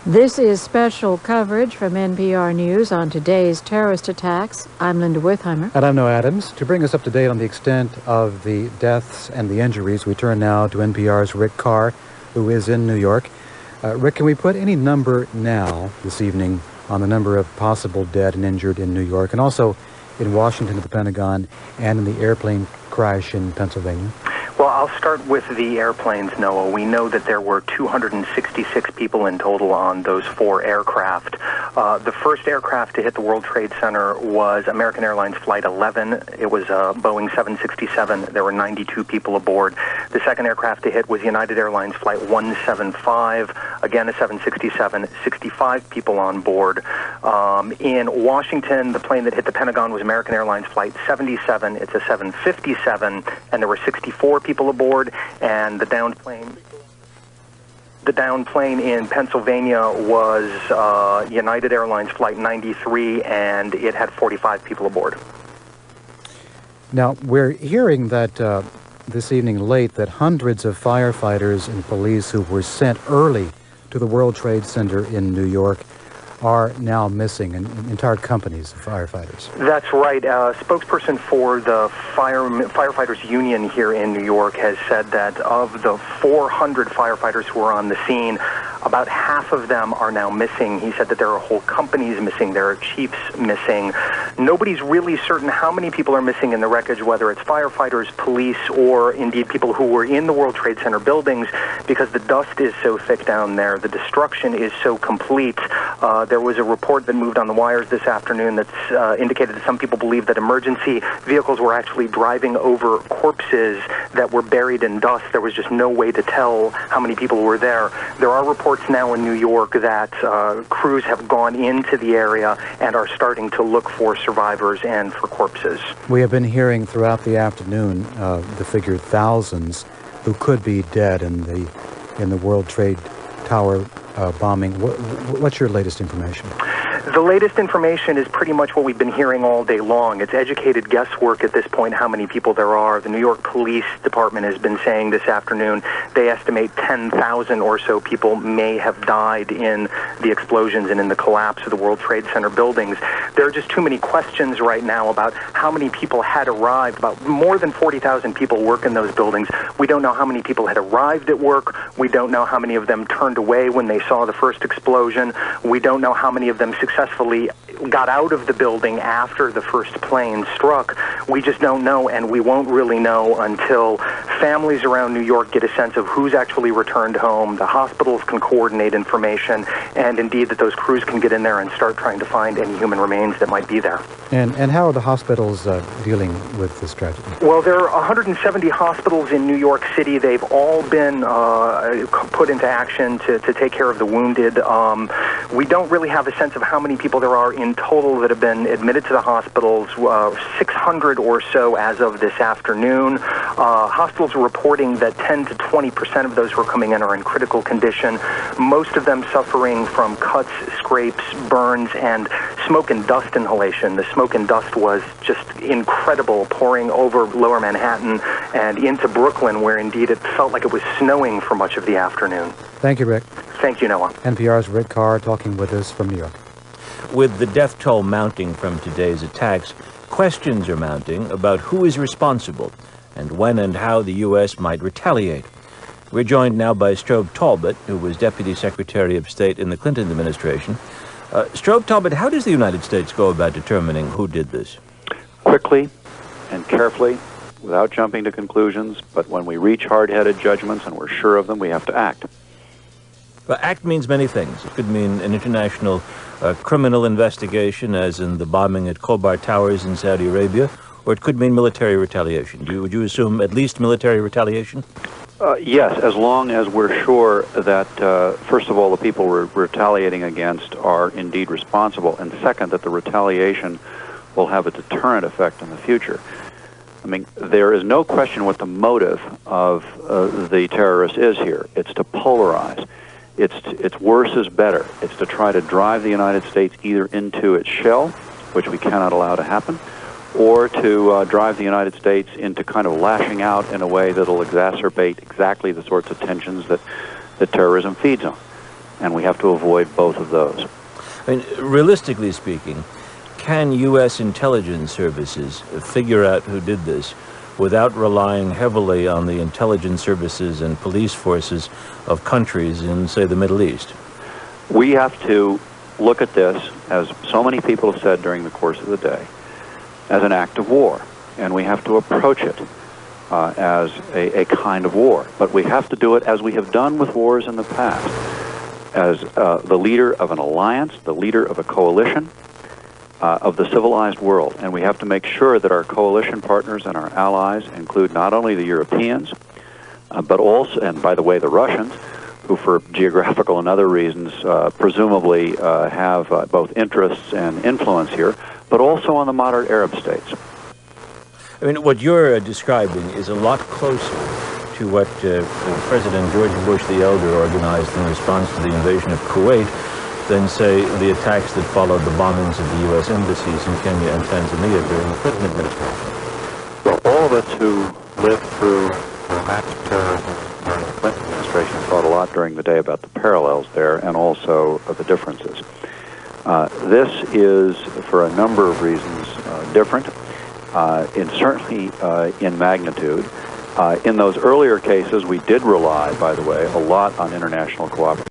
This is special coverage from NPR News on today's terrorist attacks. I'm Linda Wertheimer. And I'm Noah Adams. To bring us up to date on the extent of the deaths and the injuries, we turn now to NPR's Rick Carr, who is in New York. Rick, can we put any number now, this evening, on the number of possible dead and injured in New York, and also in Washington at the Pentagon, and in the airplane crash in Pennsylvania? Well, I'll start with the airplanes, Noah. We know that there were 266 people in total on those four aircraft. The first aircraft to hit the World Trade Center was American Airlines Flight 11. It was a Boeing 767. There were 92 people aboard. The second aircraft to hit was United Airlines Flight 175. Again, a 767, 65 people on board. In Washington, the plane that hit the Pentagon was American Airlines Flight 77. It's a 757, and there were 64 people aboard, and the downed plane in Pennsylvania was United Airlines Flight 93, and it had 45 people aboard. Now, we're hearing that this evening late that hundreds of firefighters and police who were sent early to the World Trade Center in New York are now missing, and entire companies of firefighters. That's right. A spokesperson for the firefighters union here in New York has said that of the 400 firefighters who were on the scene, about half of them are now missing. He said that there are whole companies missing, there are chiefs missing. Nobody's really certain how many people are missing in the wreckage, whether it's firefighters, police, or indeed people who were in the World Trade Center buildings, because the dust is so thick down there. The destruction is so complete. There was a report that moved on the wires this afternoon that's indicated that some people believe that emergency vehicles were actually driving over corpses that were buried in dust. There was just no way to tell how many people were there. There are reports now in New York that crews have gone into the area and are starting to look for survivors and for corpses. We have been hearing throughout the afternoon the figure thousands who could be dead in the World Trade Tower bombing. What's your latest information? The latest information is pretty much what we've been hearing all day long. It's educated guesswork at this point how many people there are. The New York Police Department has been saying this afternoon they estimate 10,000 or so people may have died in the explosions and in the collapse of the World Trade Center buildings. There are just too many questions right now about how many people had arrived. About more than 40,000 people work in those buildings. We don't know how many people had arrived at work. We don't know how many of them turned away when they saw the first explosion. We don't know how many of them successfully got out of the building after the first plane struck. We just don't know, and we won't really know until families around New York get a sense of who's actually returned home, the hospitals can coordinate information, and indeed that those crews can get in there and start trying to find any human remains that might be there. And how are the hospitals dealing with this tragedy? Well, there are 170 hospitals in New York City. They've all been put into action to take care of the wounded. We don't really have a sense of how many people there are in total that have been admitted to the hospitals, 600 or so as of this afternoon. Hospitals are reporting that 10 to 20% of those who are coming in are in critical condition, most of them suffering from cuts, scrapes, burns, and smoke and dust inhalation. The smoke and dust was just incredible, pouring over lower Manhattan and into Brooklyn, where indeed it felt like it was snowing for much of the afternoon. Thank you, Rick. Thank you, Noah. NPR's Rick Carr talking with us from New York. With the death toll mounting from today's attacks, questions are mounting about who is responsible and when and how the U.S. might retaliate. We're joined now by Strobe Talbott, who was Deputy Secretary of State in the Clinton administration. Strobe Talbott, how does the United States go about determining who did this? Quickly and carefully, without jumping to conclusions, but when we reach hard-headed judgments and we're sure of them, we have to act. Well, act means many things. It could mean an international criminal investigation, as in the bombing at Khobar Towers in Saudi Arabia, or it could mean military retaliation. Would you assume at least military retaliation? Yes, as long as we're sure that, first of all, the people we're retaliating against are indeed responsible, and second, that the retaliation will have a deterrent effect in the future. I mean, there is no question what the motive of the terrorist is here. It's to polarize. It's worse is better. It's to try to drive the United States either into its shell, which we cannot allow to happen, or to drive the United States into kind of lashing out in a way that'll exacerbate exactly the sorts of tensions that terrorism feeds on. and we have to avoid both of those. I mean, realistically speaking, can U.S. intelligence services figure out who did this without relying heavily on the intelligence services and police forces of countries in, say, the Middle East? We have to look at this, as so many people have said during the course of the day, as an act of war, and we have to approach it as a kind of war. But we have to do it as we have done with wars in the past, as the leader of an alliance, the leader of a coalition of the civilized world. And we have to make sure that our coalition partners and our allies include not only the Europeans, but also, and by the way, the Russians, who for geographical and other reasons presumably have both interests and influence here, but also on the moderate Arab states. I mean, what you're describing is a lot closer to what President George Bush the Elder organized in response to the invasion of Kuwait than, say, the attacks that followed the bombings of the U.S. embassies in Kenya and Tanzania during the Clinton administration. Well, all of us who lived through the massive terrorism during the Clinton administration thought a lot during the day about the parallels there and also the differences. This is, for a number of reasons, different, certainly in magnitude. In those earlier cases, we did rely, by the way, a lot on international cooperation.